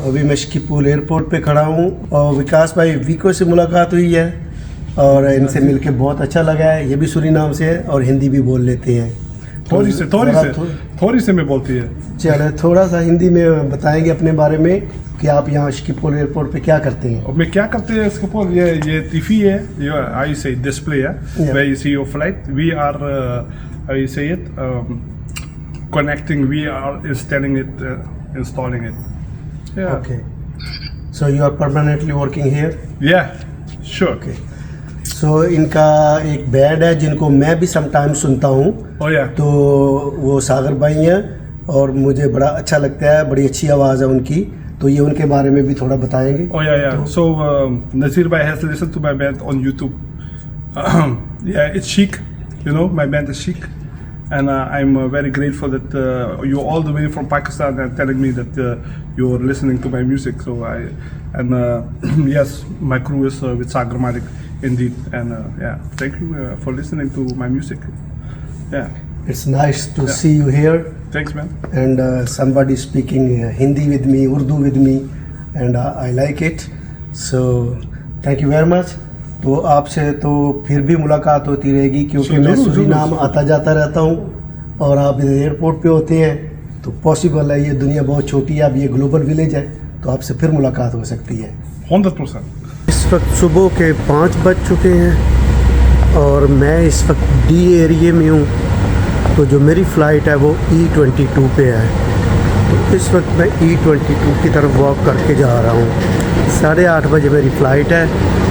तो अभी मैं शिकीपुल एयरपोर्ट पे खड़ा हूँ और विकास भाई वीको से मुलाकात हुई है और इनसे मिलके बहुत अच्छा लगा है। ये भी सूरीनाम से है और हिंदी भी बोल लेते हैं। थोड़ी से मैं बोलती है। चले थोड़ा सा हिंदी में बताएंगे अपने बारे में कि आप यहाँ शिकीपुल एयरपोर्ट पे क्या करते हैं। और मैं क्या करते हैं शिकीपुल, ये टीवी है, ये आई से डिस्प्ले है, where you see your flight. We are how you say it, connecting. We are installing it. Yeah. Okay. So you are permanently working here? Yeah, sure. Okay. So इनका एक बैंड है जिनको मैं भी समटाइम सुनता हूँ। Oh yeah. तो वो सागर भाई हैं और मुझे बड़ा अच्छा लगता है, बड़ी अच्छी आवाज़ है उनकी। तो ये उनके बारे में भी थोड़ा बताएंगे। Oh yeah. So Nazir bhai has listened to my band on YouTube. Yeah, it's Chic. You know, my band is Chic, and I'm very grateful that you're all the way from Pakistan and telling me that you're listening to my music. So yes, my crew is with Sagar Malik indeed, and yeah, thank you for listening to my music. Yeah. It's nice to see you here. Thanks, man. And somebody speaking Hindi with me, Urdu with me, and I like it. So thank you very much. तो आपसे तो फिर भी मुलाकात होती रहेगी क्योंकि मैं सूरीनाम आता जाता रहता हूँ और आप एयरपोर्ट पे होते हैं, तो पॉसिबल है, ये दुनिया बहुत छोटी है, अब ये ग्लोबल विलेज है, तो आपसे फिर मुलाकात हो सकती है 100%। इस वक्त सुबह के 5 बज चुके हैं और मैं इस वक्त डी एरिया में हूँ। तो जो मेरी फ़्लाइट है वो E22 पे है। तो इस वक्त मैं E22 की तरफ वॉक करके जा रहा हूँ। 8:30 बजे मेरी फ़्लाइट है,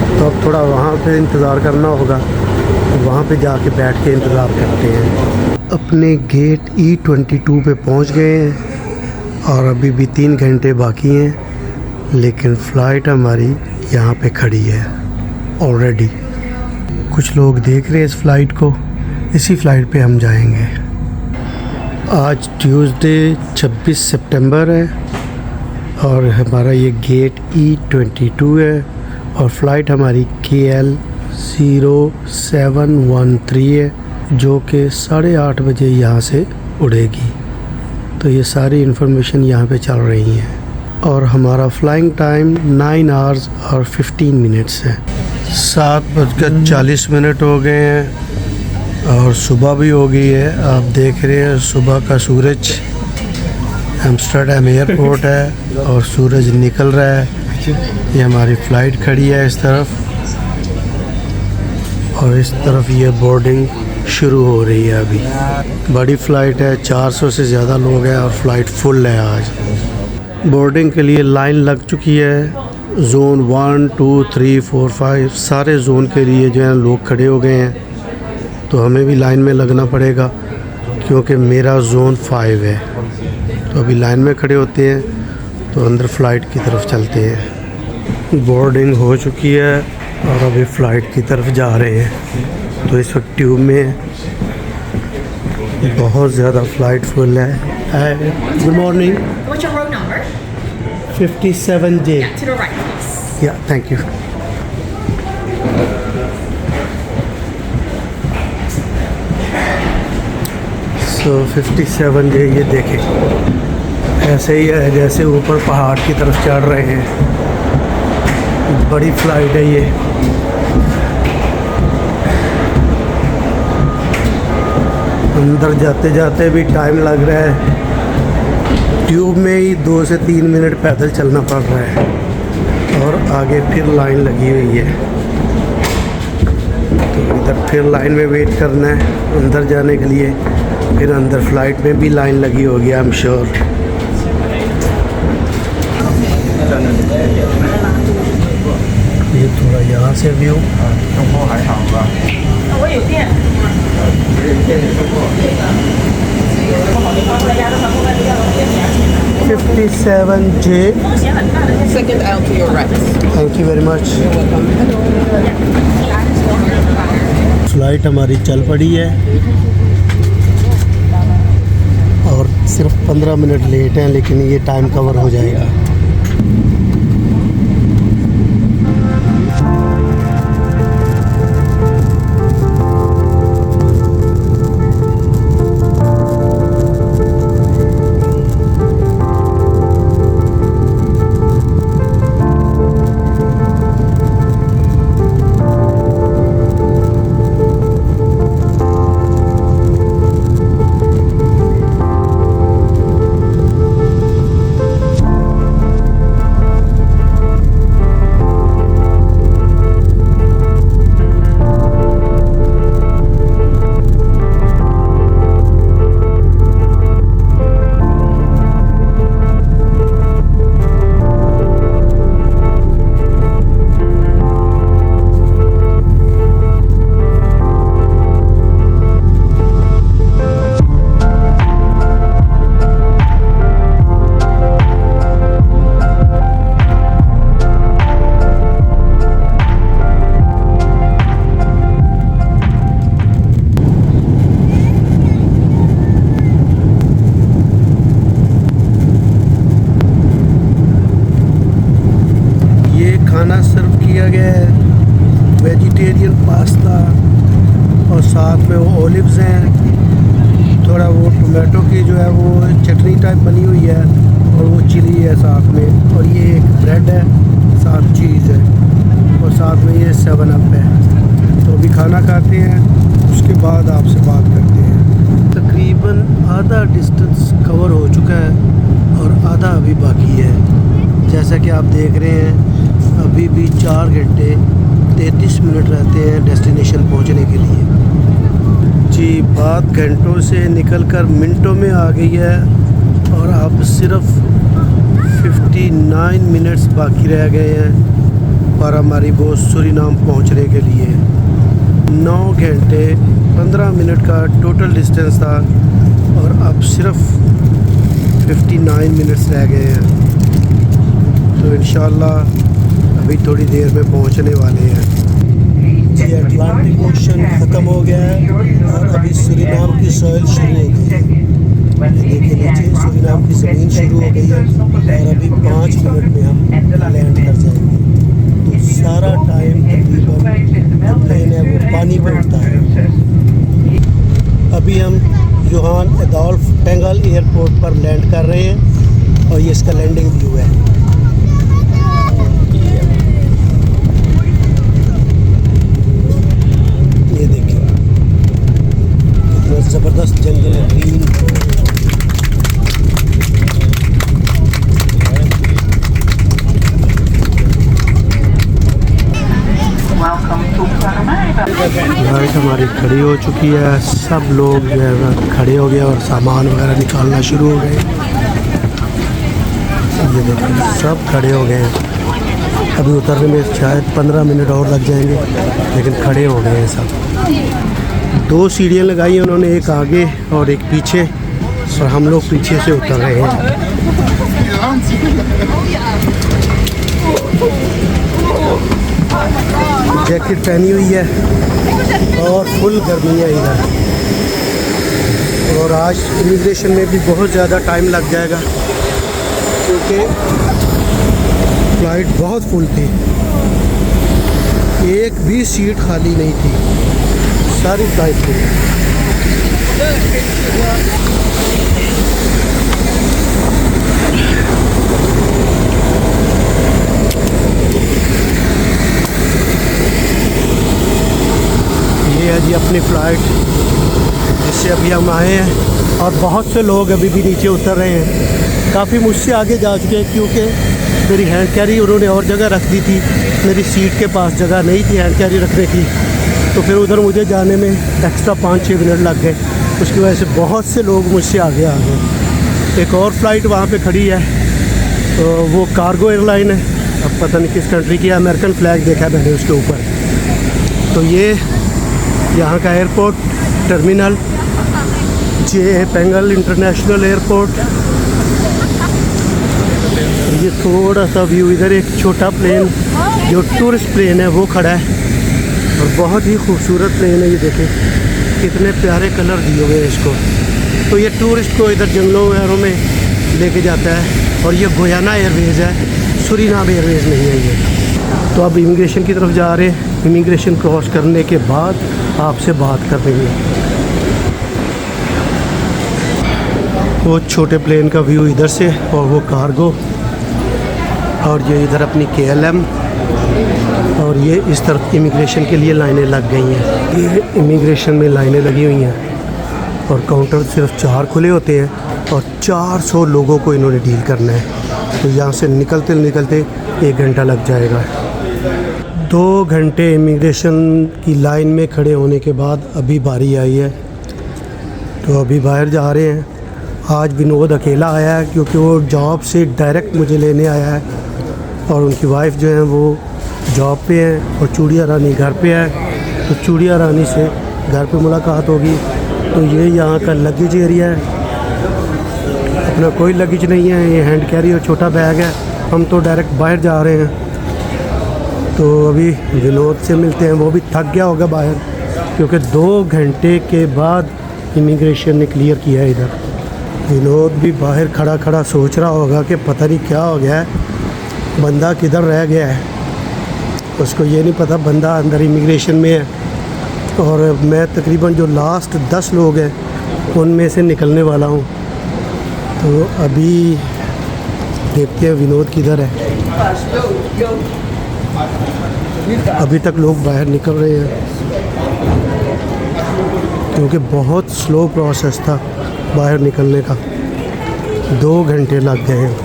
तो अब थोड़ा वहाँ पे इंतज़ार करना होगा, तो वहाँ पे जाके बैठ के इंतज़ार करते हैं। अपने गेट E22 पे पहुँच गए हैं और अभी भी 3 घंटे बाकी हैं, लेकिन फ़्लाइट हमारी यहाँ पे खड़ी है ऑलरेडी। कुछ लोग देख रहे हैं इस फ़्लाइट को, इसी फ़्लाइट पे हम जाएंगे। आज ट्यूसडे 26 सितंबर है और हमारा ये गेट E22 है और फ़्लाइट हमारी KL 0713 है, जो कि 8:30 बजे यहाँ से उड़ेगी। तो ये सारी इन्फॉर्मेशन यहाँ पे चल रही है और हमारा फ़्लाइंग टाइम 9 आवर्स और 15 मिनट्स है। 7:40 हो गए हैं और सुबह भी हो गई है। आप देख रहे हैं सुबह का सूरज। एम्स्टर्डम एयरपोर्ट है और सूरज निकल रहा है। ये हमारी फ़्लाइट खड़ी है इस तरफ और इस तरफ ये बोर्डिंग शुरू हो रही है। अभी बड़ी फ़्लाइट है, 400 से ज़्यादा लोग हैं और फ़्लाइट फुल है। आज बोर्डिंग के लिए लाइन लग चुकी है। ज़ोन 1, 2, 3, 4, 5 सारे ज़ोन के लिए जो है लोग खड़े हो गए हैं, तो हमें भी लाइन में लगना पड़ेगा क्योंकि मेरा ज़ोन 5 है। तो अभी लाइन में खड़े होते हैं, तो अंदर फ़्लाइट की तरफ चलते हैं। बोर्डिंग हो चुकी है और अभी फ़्लाइट की तरफ जा रहे हैं। तो इस वक्त ट्यूब में बहुत ज़्यादा फ़्लाइट फुल है। Good morning. What's your road number? 57J। Yeah, to the right, please. या थैंक यू। तो 57J ये देखें, ऐसे ही है जैसे ऊपर पहाड़ की तरफ चढ़ रहे हैं। बड़ी फ़्लाइट है ये। अंदर जाते जाते भी टाइम लग रहा है। ट्यूब में ही 2 से 3 मिनट पैदल चलना पड़ रहा है और आगे फिर लाइन लगी हुई है। तो इधर फिर लाइन में वेट करना है अंदर जाने के लिए। फिर अंदर फ़्लाइट में भी लाइन लगी होगी, आई एम श्योर। ये थोड़ा यहाँ से view. 57J। Second aisle to your right. Thank you very much. Flight हमारी चल पड़ी है और सिर्फ 15 मिनट लेट हैं, लेकिन ये टाइम कवर हो जाएगा। खाना सर्व किया गया है, वेजिटेरियन पास्ता और साथ में वो ओलिव्स हैं, थोड़ा वो टोमेटो की जो है वो चटनी टाइप बनी हुई है और वो चिली है साथ में, और ये एक ब्रेड है, साथ चीज़ है और साथ में ये 7 अप है। तो अभी खाना खाते हैं, उसके बाद आपसे बात करते हैं। तकरीबन आधा डिस्टेंस कवर हो चुका है और आधा अभी बाकी है। जैसा कि आप देख रहे हैं अभी भी 4 घंटे 33 मिनट रहते हैं डेस्टिनेशन पहुंचने के लिए। जी बात घंटों से निकलकर मिनटों में आ गई है और अब सिर्फ 59 मिनट्स बाकी रह गए हैं पारामारिबो सूरीनाम पहुंचने के लिए। 9 घंटे 15 मिनट का टोटल डिस्टेंस था और अब सिर्फ 59 मिनट्स रह गए हैं। तो इंशाल्लाह अभी थोड़ी देर में पहुंचने वाले हैं। ये अटलांटिक ओशन ख़त्म हो गया है और अभी सूरीनाम की सॉइल शुरू हो गई है। ये देखिए नीचे सूरीनाम की ज़मीन शुरू हो गई है और अभी 5 मिनट में हम लैंड कर जाएंगे। तो सारा टाइम तकरीबन प्लेन है वो पानी पे उड़ता है। अभी हम योहान एडोल्फ टेंगल एयरपोर्ट पर लैंड कर रहे हैं और ये इसका लैंडिंग व्यू है। ये देखिए कितना ज़बरदस्त जंगल है, ग्रीन। फ्लाइट हमारी खड़ी हो चुकी है, सब लोग जो है खड़े हो गए और सामान वगैरह निकालना शुरू हो गए। ये देखिए सब खड़े हो गए हैं। अभी उतरने में शायद 15 मिनट और लग जाएंगे, लेकिन खड़े हो गए हैं सब। 2 सीढ़ियाँ लगाई हैं उन्होंने, एक आगे और एक पीछे, और हम लोग पीछे से उतर रहे हैं। जैकेट पहनी हुई है और फुल गर्मी है इधर, और आज इमिग्रेशन में भी बहुत ज़्यादा टाइम लग जाएगा क्योंकि फ्लाइट बहुत फुल थी, एक भी सीट खाली नहीं थी, सारी फ्लाइट फुल। ये है जी अपनी फ़्लाइट जिससे अभी हम आए हैं, और बहुत से लोग अभी भी नीचे उतर रहे हैं। काफ़ी मुझसे आगे जा चुके हैं क्योंकि मेरी हैंड कैरी उन्होंने और जगह रख दी थी, मेरी सीट के पास जगह नहीं थी हैंड कैरी रखने की, तो फिर उधर मुझे जाने में एक्स्ट्रा 5-6 मिनट लग गए। उसकी वजह से बहुत से लोग मुझसे आगे आ गए। एक और फ़्लाइट वहाँ पे खड़ी है, तो वो कार्गो एयरलाइन है, अब पता नहीं किस कंट्री की है, अमेरिकन फ्लैग देखा है मैंने उसके ऊपर। तो ये यहाँ का एयरपोर्ट टर्मिनल जे पेंगल इंटरनेशनल एयरपोर्ट। ये थोड़ा सा व्यू, इधर एक छोटा प्लेन जो टूरिस्ट प्लेन है वो खड़ा है और बहुत ही खूबसूरत प्लेन है। ये देखें कितने प्यारे कलर दिए हुए हैं इसको। तो ये टूरिस्ट को इधर जंगलों वगैरह में लेके जाता है, और ये गोयाना एयरवेज़ है, सूरीनाम एयरवेज़ नहीं है ये। तो अब इमिग्रेशन की तरफ जा रहे हैं, इमिग्रेशन क्रॉस करने के बाद आपसे बात कर रही है। वो छोटे प्लेन का व्यू इधर से, और वो कार्गो, और ये इधर अपनी KLM, और ये इस तरफ इमिग्रेशन के लिए लाइनें लग गई हैं। ये इमिग्रेशन में लाइनें लगी हुई हैं और काउंटर सिर्फ 4 खुले होते हैं और 400 लोगों को इन्होंने डील करना है। तो यहाँ से निकलते निकलते 1 घंटा लग जाएगा। 2 घंटे इमिग्रेशन की लाइन में खड़े होने के बाद अभी बारी आई है, तो अभी बाहर जा रहे हैं। आज विनोद अकेला आया है क्योंकि वो जॉब से डायरेक्ट मुझे लेने आया है, और उनकी वाइफ जो है वो जॉब पे है और चूड़िया रानी घर पे है। तो चूड़िया रानी से घर पे मुलाकात होगी। तो ये यहाँ का लगेज एरिया है, अपना कोई लगेज नहीं है, ये हैंड कैरी और छोटा बैग है। हम तो डायरेक्ट बाहर जा रहे हैं। तो अभी विनोद से मिलते हैं, वो भी थक गया होगा बाहर क्योंकि 2 घंटे के बाद इमिग्रेशन ने क्लियर किया है इधर। विनोद भी बाहर खड़ा खड़ा सोच रहा होगा कि पता नहीं क्या हो गया है, बंदा किधर रह गया है। उसको ये नहीं पता बंदा अंदर इमिग्रेशन में है। और मैं तकरीबन जो लास्ट 10 लोग हैं उनमें से निकलने वाला हूँ। तो अभी देखते हैं विनोद किधर है। अभी तक लोग बाहर निकल रहे हैं क्योंकि बहुत स्लो प्रोसेस था बाहर निकलने का। 2 घंटे लग गए हैं।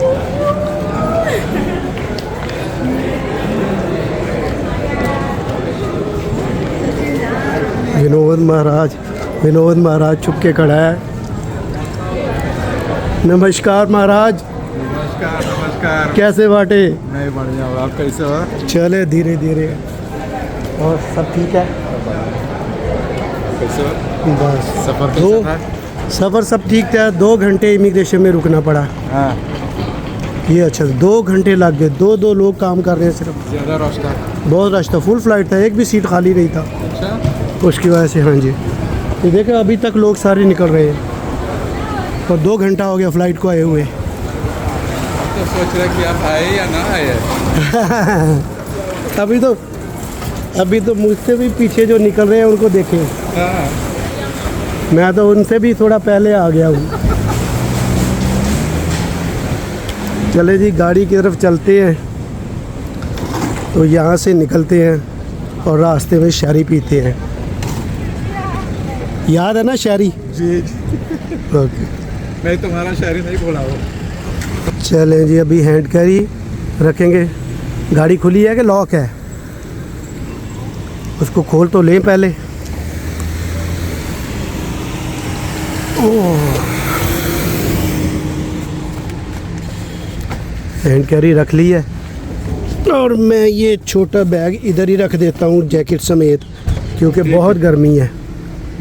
विनोद महाराज छुप के खड़ा है। नमस्कार महाराज। नमस्कार। कैसे बाटे? नहीं बढ़िया हो, आप कैसे हो? चले धीरे धीरे। और सब ठीक है? कैसे हो? बस सफर दो कैसा था? सफ़र सब ठीक था। 2 घंटे इमिग्रेशन में रुकना पड़ा। हाँ, ये अच्छा 2 घंटे लग गए। 2 लोग काम कर रहे हैं सिर्फ। ज़्यादा रास्ता। बहुत रास्ता, फुल फ्लाइट था, एक भी सीट खाली नहीं था। अच्छा, उसकी वजह से हाँ जी। ये देखें अभी तक लोग सारे निकल रहे हैं और 2 घंटा हो गया फ़्लाइट को आए हुए। आप तो सोच रहे कि आप आए या ना आए। अभी तो मुझसे भी पीछे जो निकल रहे हैं उनको देखें। हाँ, मैं तो उनसे भी थोड़ा पहले आ गया हूँ। चले जी गाड़ी की तरफ चलते हैं। तो यहाँ से निकलते हैं और रास्ते में शहरी पीते हैं। याद है ना शहरी? जी। ओके मैं तुम्हारा शायरी नहीं बोला हो। चलें जी, अभी हैंड कैरी रखेंगे। गाड़ी खुली है कि लॉक है? उसको खोल तो लें पहले। हैंड कैरी रख ली है और मैं ये छोटा बैग इधर ही रख देता हूँ जैकेट समेत, क्योंकि बहुत गर्मी है।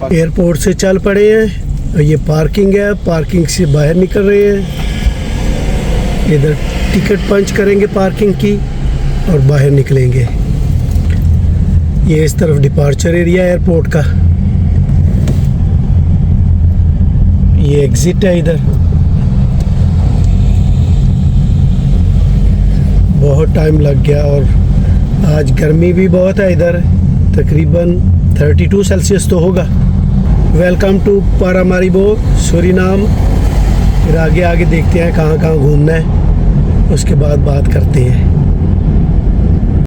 एयरपोर्ट से चल पड़े हैं। ये पार्किंग है, पार्किंग से बाहर निकल रहे हैं। इधर टिकट पंच करेंगे पार्किंग की और बाहर निकलेंगे। ये इस तरफ डिपार्चर एरिया एयरपोर्ट का। ये एग्जिट है इधर। बहुत टाइम लग गया और आज गर्मी भी बहुत है इधर, तकरीबन 32 सेल्सियस तो होगा। Welcome to Paramaribo, Suriname. फिर आगे आगे देखते हैं कहाँ कहाँ घूमना है, उसके बाद बात करते हैं।